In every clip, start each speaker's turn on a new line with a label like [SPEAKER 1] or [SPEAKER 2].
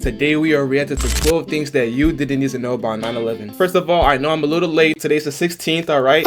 [SPEAKER 1] Today we are reacting to 12 things that you didn't need to know about 9/11. First of all, I know I'm a little late. Today's the 16th, alright?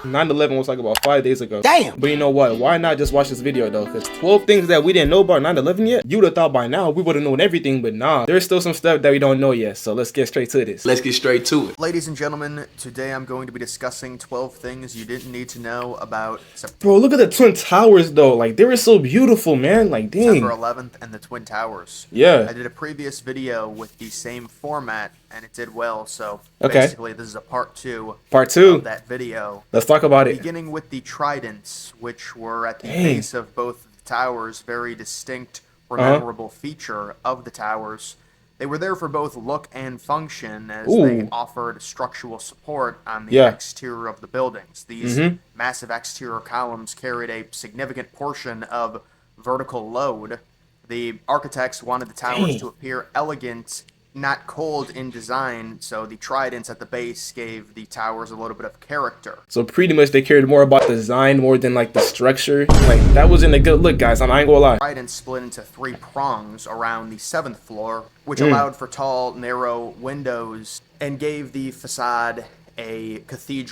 [SPEAKER 1] 9/11 was like about 5 days ago.
[SPEAKER 2] Damn!
[SPEAKER 1] But you know what? Why not just watch this video though? Because 12 things that we didn't know about 9/11 yet? You would have thought by now we would have known everything, but nah. There's still some stuff that we don't know yet. So let's get straight to this.
[SPEAKER 3] Let's get straight to it.
[SPEAKER 2] Ladies and gentlemen, today I'm going to be discussing 12 things you didn't need to know about
[SPEAKER 1] Bro, look at the Twin Towers though. Like, they were so beautiful, man. Like, dang.
[SPEAKER 2] September 11th and the Twin Towers.
[SPEAKER 1] Yeah.
[SPEAKER 2] I did a previous video with the same format and it did well, so
[SPEAKER 1] Okay.
[SPEAKER 2] basically this is a part 2
[SPEAKER 1] Part 2.
[SPEAKER 2] of that video.
[SPEAKER 1] Let's talk about it.
[SPEAKER 2] Beginning with the tridents, which were at the
[SPEAKER 1] Dang.
[SPEAKER 2] base of both the towers, very distinct, memorable feature of the towers. They were there for both look and function, as they
[SPEAKER 1] Ooh.
[SPEAKER 2] offered structural support on the
[SPEAKER 1] Yeah.
[SPEAKER 2] exterior of the buildings. These massive exterior columns carried a significant portion of vertical load. The architects wanted the towers
[SPEAKER 1] Dang.
[SPEAKER 2] to appear elegant, not cold in design, so the tridents at the base gave the towers a little bit of character.
[SPEAKER 1] So pretty much they cared more about design more than like the structure. Like, that wasn't a good look, guys. I ain't gonna lie.
[SPEAKER 2] Tridents split into 3 prongs around the 7th floor, which allowed for tall, narrow windows and gave the facade a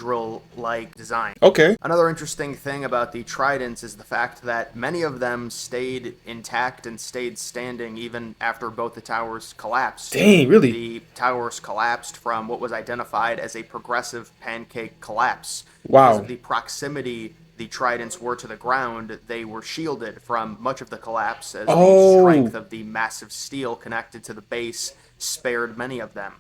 [SPEAKER 2] cathedral-like design.
[SPEAKER 1] Okay.
[SPEAKER 2] Another interesting thing about the tridents is the fact that many of them stayed intact and stayed standing even after both the towers collapsed.
[SPEAKER 1] Dang, really?
[SPEAKER 2] The towers collapsed from what was identified as a progressive pancake collapse.
[SPEAKER 1] Wow.
[SPEAKER 2] Because of the proximity the tridents were to the ground, they were shielded from much of the collapse, as the strength of the massive steel connected to the base spared many of them.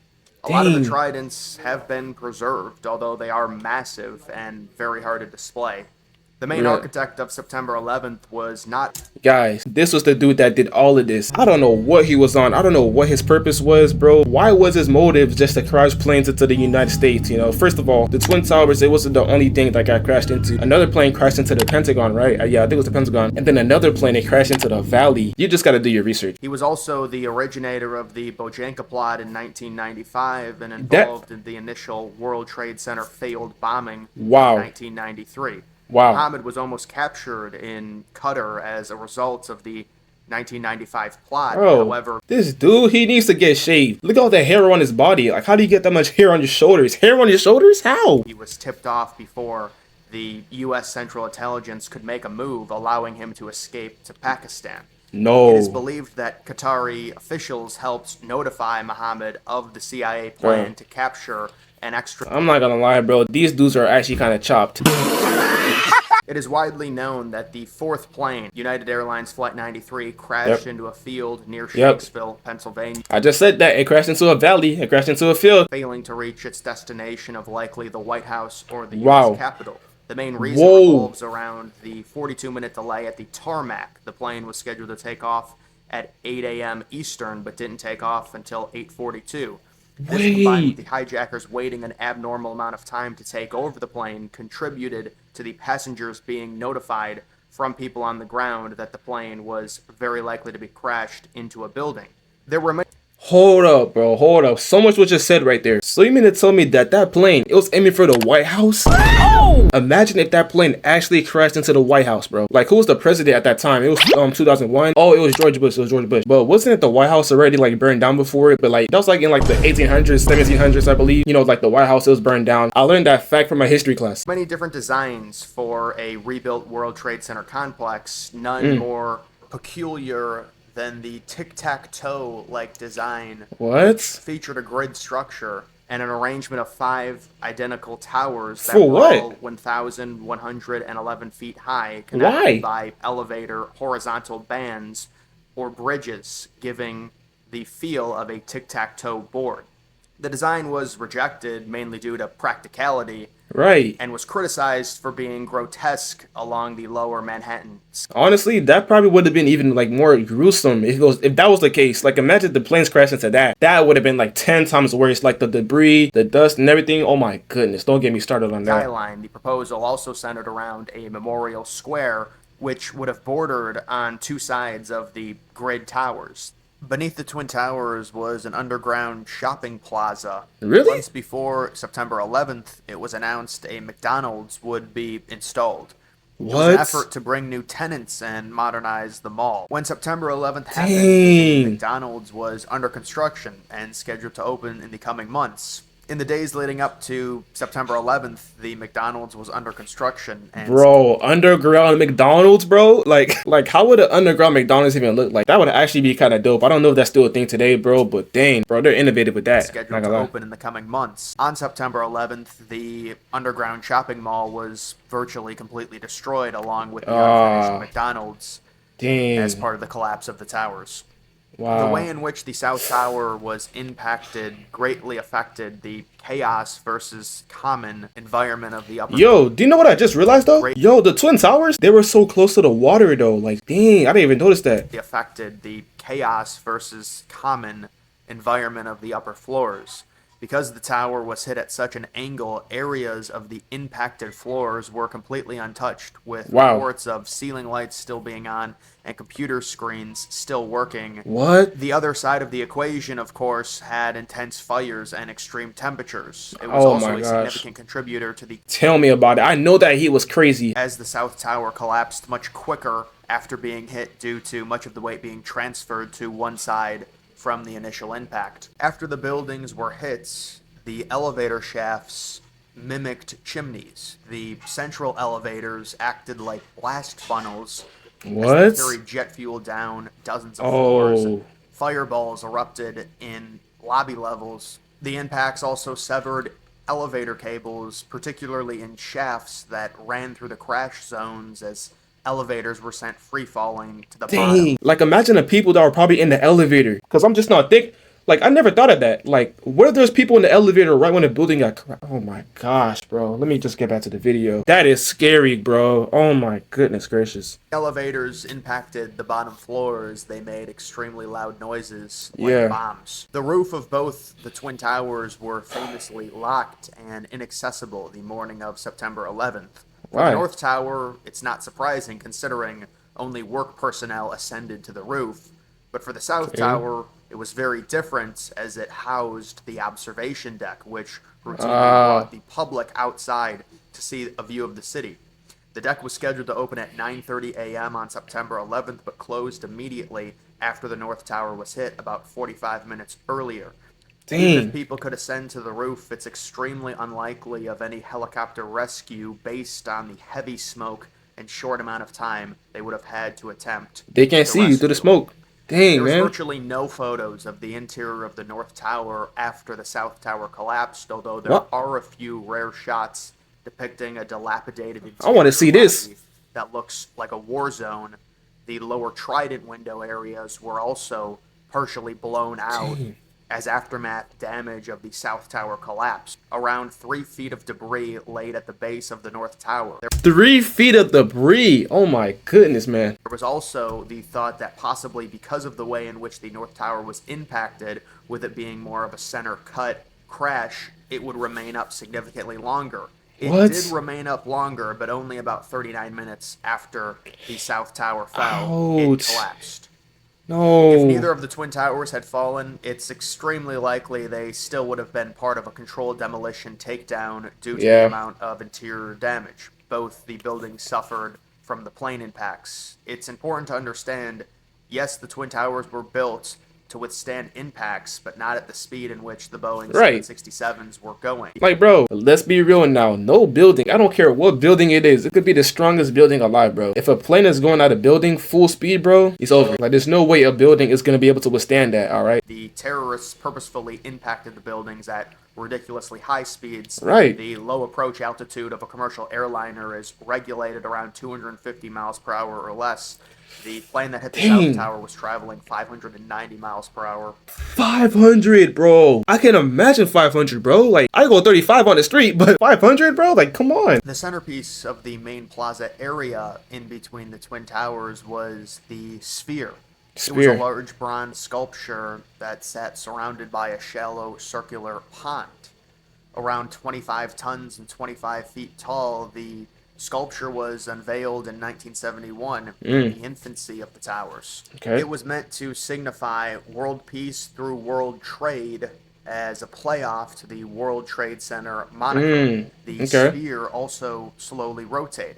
[SPEAKER 2] A lot of the
[SPEAKER 1] Dang.
[SPEAKER 2] tridents have been preserved, although they are massive and very hard to display. The main
[SPEAKER 1] Yeah.
[SPEAKER 2] architect of September 11th was not
[SPEAKER 1] Guys, this was the dude that did all of this. I don't know what he was on. I don't know what his purpose was, bro. Why was his motive just to crash planes into the United States? You know, first of all, the Twin Towers, it wasn't the only thing that got crashed into. Another plane crashed into the Pentagon, right? Yeah, I think it was the Pentagon. And then another plane, it crashed into the Valley. You just gotta do your research.
[SPEAKER 2] He was also the originator of the Bojangles plot in 1995 and involved in the initial World Trade Center failed bombing
[SPEAKER 1] Wow.
[SPEAKER 2] in 1993.
[SPEAKER 1] Wow.
[SPEAKER 2] Mohammed was almost captured in Qatar as a result of the 1995 plot.
[SPEAKER 1] Bro,
[SPEAKER 2] However,
[SPEAKER 1] this dude, he needs to get shaved. Look at all the hair on his body. Like, how do you get that much hair on your shoulders? Hair on your shoulders? How?
[SPEAKER 2] he was tipped off before the U.S. Central Intelligence could make a move, allowing him to escape to Pakistan. It is
[SPEAKER 1] No.
[SPEAKER 2] believed that Qatari officials helped notify Mohammed of the CIA plan
[SPEAKER 1] Bro.
[SPEAKER 2] to capture an extra.
[SPEAKER 1] I'm not gonna lie, bro. These dudes are actually kind of chopped.
[SPEAKER 2] It is widely known that the 4th plane, United Airlines Flight 93, crashed into a field near Shanksville, Pennsylvania,
[SPEAKER 1] I just said that. It crashed into a valley. It crashed into a field.
[SPEAKER 2] failing to reach its destination of likely the White House or the
[SPEAKER 1] Wow.
[SPEAKER 2] U.S. Capitol. The main reason
[SPEAKER 1] Whoa.
[SPEAKER 2] revolves around the 42-minute delay at the tarmac. The plane was scheduled to take off at 8 a.m. Eastern, but didn't take off until 8:42. This, combined with the hijackers waiting an abnormal amount of time to take over the plane, contributed to the passengers being notified from people on the ground that the plane was very likely to be crashed into a building. There were many
[SPEAKER 1] Hold up, bro. Hold up. So much was just said right there. So you mean to tell me that that plane, it was aiming for the White House? Oh! Imagine if that plane actually crashed into the White House, bro. Like, who was the president at that time? It was 2001. Oh, it was George Bush. It was George Bush. But wasn't it the White House already like burned down before it? But like, that was like in like the 1800s, 1700s, I believe. You know, like the White House, it was burned down. I learned that fact from my history class.
[SPEAKER 2] many different designs for a rebuilt World Trade Center complex, none more peculiar than the tic-tac-toe-like design.
[SPEAKER 1] What?
[SPEAKER 2] Featured a grid structure and an arrangement of 5 identical towers that
[SPEAKER 1] For
[SPEAKER 2] were
[SPEAKER 1] what?
[SPEAKER 2] all 1,111 feet high, connected by elevator horizontal bands or bridges, giving the feel of a tic-tac-toe board. The design was rejected mainly due to practicality
[SPEAKER 1] Right.
[SPEAKER 2] and was criticized for being grotesque along the lower Manhattan.
[SPEAKER 1] Honestly, that probably would have been even like more gruesome if that was the case. Like, imagine the planes crashed into that. That would have been like 10 times worse. Like the debris, the dust, and everything. Oh my goodness! Don't get me started on that.
[SPEAKER 2] Skyline, the proposal also centered around a memorial square, which would have bordered on 2 sides of the grid towers. Beneath the Twin Towers was an underground shopping plaza.
[SPEAKER 1] Really?
[SPEAKER 2] Months before September 11th, it was announced a McDonald's would be installed. It was an
[SPEAKER 1] What?
[SPEAKER 2] effort to bring new tenants and modernize the mall. When September 11th happened, the
[SPEAKER 1] Dang.
[SPEAKER 2] McDonald's was under construction and scheduled to open in the coming months. In the days leading up to September 11th, the McDonald's was under construction and
[SPEAKER 1] Bro, underground McDonald's, bro? Like how would an underground McDonald's even look like? That would actually be kind of dope. I don't know if that's still a thing today, bro, but dang, bro, they're innovative with that. Not
[SPEAKER 2] scheduled
[SPEAKER 1] gonna
[SPEAKER 2] to
[SPEAKER 1] lie.
[SPEAKER 2] open in the coming months. On September 11th, the underground shopping mall was virtually completely destroyed along with the unfinished McDonald's as
[SPEAKER 1] Dang.
[SPEAKER 2] part of the collapse of the towers. The
[SPEAKER 1] Wow.
[SPEAKER 2] way in which the South Tower was impacted greatly affected the chaos versus common environment of the upper.
[SPEAKER 1] Yo, do you know what I just realized though?
[SPEAKER 2] Great.
[SPEAKER 1] Yo, the Twin Towers, they were so close to the water though. Like, dang, I didn't even notice that.
[SPEAKER 2] Affected the chaos versus common environment of the upper floors. Because the tower was hit at such an angle, areas of the impacted floors were completely untouched, with
[SPEAKER 1] Wow.
[SPEAKER 2] reports of ceiling lights still being on and computer screens still working.
[SPEAKER 1] What?
[SPEAKER 2] The other side of the equation, of course, had intense fires and extreme temperatures. It was
[SPEAKER 1] Oh
[SPEAKER 2] also
[SPEAKER 1] my
[SPEAKER 2] a
[SPEAKER 1] gosh.
[SPEAKER 2] significant contributor to the
[SPEAKER 1] Tell me about it. I know that heat was crazy.
[SPEAKER 2] as the South Tower collapsed much quicker after being hit due to much of the weight being transferred to one side from the initial impact. After the buildings were hit, the elevator shafts mimicked chimneys. The central elevators acted like blast funnels as
[SPEAKER 1] What?
[SPEAKER 2] they carried jet fuel down dozens of floors.
[SPEAKER 1] Oh.
[SPEAKER 2] Fireballs erupted in lobby levels. The impacts also severed elevator cables, particularly in shafts that ran through the crash zones as elevators were sent free falling to the bottom.
[SPEAKER 1] Dang. Like, imagine the people that were probably in the elevator. Because I'm just not think. Like, I never thought of that. Like, what if there's people in the elevator right when the building got Oh my gosh, bro. Let me just get back to the video. That is scary, bro. Oh my goodness gracious.
[SPEAKER 2] Elevators impacted the bottom floors. They made extremely loud noises like
[SPEAKER 1] Yeah.
[SPEAKER 2] bombs. The roof of both the Twin Towers were famously locked and inaccessible the morning of September 11th. For
[SPEAKER 1] Why?
[SPEAKER 2] the North Tower, it's not surprising considering only work personnel ascended to the roof. But for the South Tower, it was very different as it housed the observation deck, which routinely brought the public outside to see a view of the city. The deck was scheduled to open at 9:30 a.m. on September 11th, but closed immediately after the North Tower was hit about 45 minutes earlier. Even
[SPEAKER 1] Dang.
[SPEAKER 2] if people could ascend to the roof, it's extremely unlikely of any helicopter rescue based on the heavy smoke and short amount of time they would have had to attempt.
[SPEAKER 1] They can't
[SPEAKER 2] the
[SPEAKER 1] see you through the
[SPEAKER 2] rescue.
[SPEAKER 1] smoke. Dang,
[SPEAKER 2] There was
[SPEAKER 1] man.
[SPEAKER 2] virtually no photos of the interior of the North Tower after the South Tower collapsed, although there
[SPEAKER 1] What?
[SPEAKER 2] are a few rare shots depicting a dilapidated
[SPEAKER 1] I wanna see
[SPEAKER 2] interior
[SPEAKER 1] this.
[SPEAKER 2] lobby that looks like a war zone. The lower trident window areas were also partially blown out as aftermath damage of the South Tower collapse. Around 3 feet of debris laid at the base of the North Tower. There
[SPEAKER 1] 3 feet of debris. Oh my goodness, man.
[SPEAKER 2] was also the thought that possibly because of the way in which the North Tower was impacted, with it being more of a center cut crash, it would remain up significantly longer. It
[SPEAKER 1] What?
[SPEAKER 2] did remain up longer, but only about 39 minutes after the South Tower fell, it
[SPEAKER 1] Ouch.
[SPEAKER 2] collapsed.
[SPEAKER 1] No.
[SPEAKER 2] If neither of the Twin Towers had fallen, it's extremely likely they still would have been part of a controlled demolition takedown due to
[SPEAKER 1] Yeah.
[SPEAKER 2] the amount of interior damage. Both the buildings suffered from the plane impacts. It's important to understand, yes, the Twin Towers were built to withstand impacts, but not at the speed in which the Boeing
[SPEAKER 1] Right.
[SPEAKER 2] 767s were going.
[SPEAKER 1] Like, bro, let's be real now. No building, I don't care what building it is. It could be the strongest building alive, bro. If a plane is going out of building full speed, bro, it's over. Like, there's no way a building is going to be able to withstand that, all right?
[SPEAKER 2] The terrorists purposefully impacted the buildings at ridiculously high speeds.
[SPEAKER 1] Right.
[SPEAKER 2] The low approach altitude of a commercial airliner is regulated around 250 miles per hour or less. The plane that hit the
[SPEAKER 1] Dang.
[SPEAKER 2] South Tower was traveling 590 miles per hour.
[SPEAKER 1] 500, bro. I can imagine 500, bro. Like, I go 35 on the street, but 500, bro? Like, come on.
[SPEAKER 2] The centerpiece of the main plaza area in between the Twin Towers was the Sphere. It was
[SPEAKER 1] Sphere.
[SPEAKER 2] a large bronze sculpture that sat surrounded by a shallow circular pond. Around 25 tons and 25 feet tall, the sculpture was unveiled in 1971 in the infancy of the towers.
[SPEAKER 1] Okay.
[SPEAKER 2] It was meant to signify world peace through world trade as a playoff to the World Trade Center moniker. The
[SPEAKER 1] okay.
[SPEAKER 2] sphere also slowly rotated.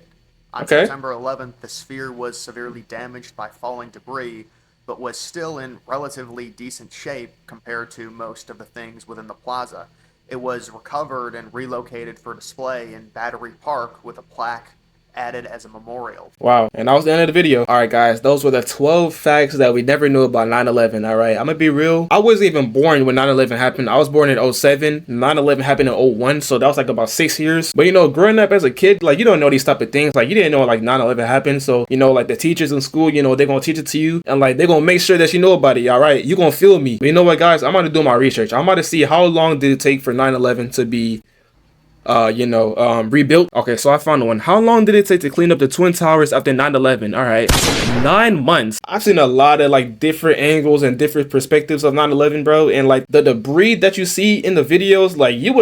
[SPEAKER 2] On
[SPEAKER 1] Okay.
[SPEAKER 2] September 11th, the sphere was severely damaged by falling debris, but was still in relatively decent shape compared to most of the things within the plaza. It was recovered and relocated for display in Battery Park with a plaque added as a memorial.
[SPEAKER 1] Wow. And that was the end of the video. All right, guys. Those were the 12 facts that we never knew about 9/11. All right. I'm going to be real. I wasn't even born when 9/11 happened. I was born in 07. 9/11 happened in 01. So that was like about 6 years. But, you know, growing up as a kid, like, you don't know these type of things. Like, you didn't know, like, 9/11 happened. So, you know, like, the teachers in school, you know, they're going to teach it to you. And, like, they're going to make sure that you know about it. All right. You're going to feel me. But you know what, guys? I'm going to do my research. I'm going to see how long did it take for 9/11 to be rebuilt. Okay, so I found one. How long did it take to clean up the Twin Towers after 9/11? All right, 9 months. I've seen a lot of like different angles and different perspectives of 9/11, bro. And like the debris that you see in the videos, like you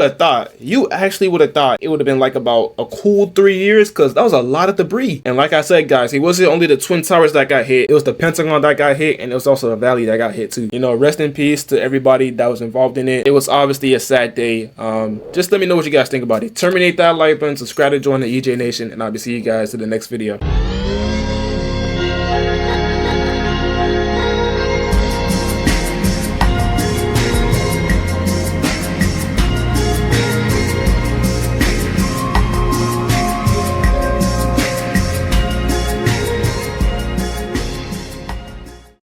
[SPEAKER 1] actually would have thought it would have been like about a cool 3 years, because that was a lot of debris. And like I said, guys, it wasn't only the Twin Towers that got hit. It was the Pentagon that got hit, and it was also the Valley that got hit too. You know, rest in peace to everybody that was involved in it. It was obviously a sad day. Just let me know what you guys think about it. Terminate that like button, subscribe to join the EJ Nation, and I'll be seeing you guys in the next video.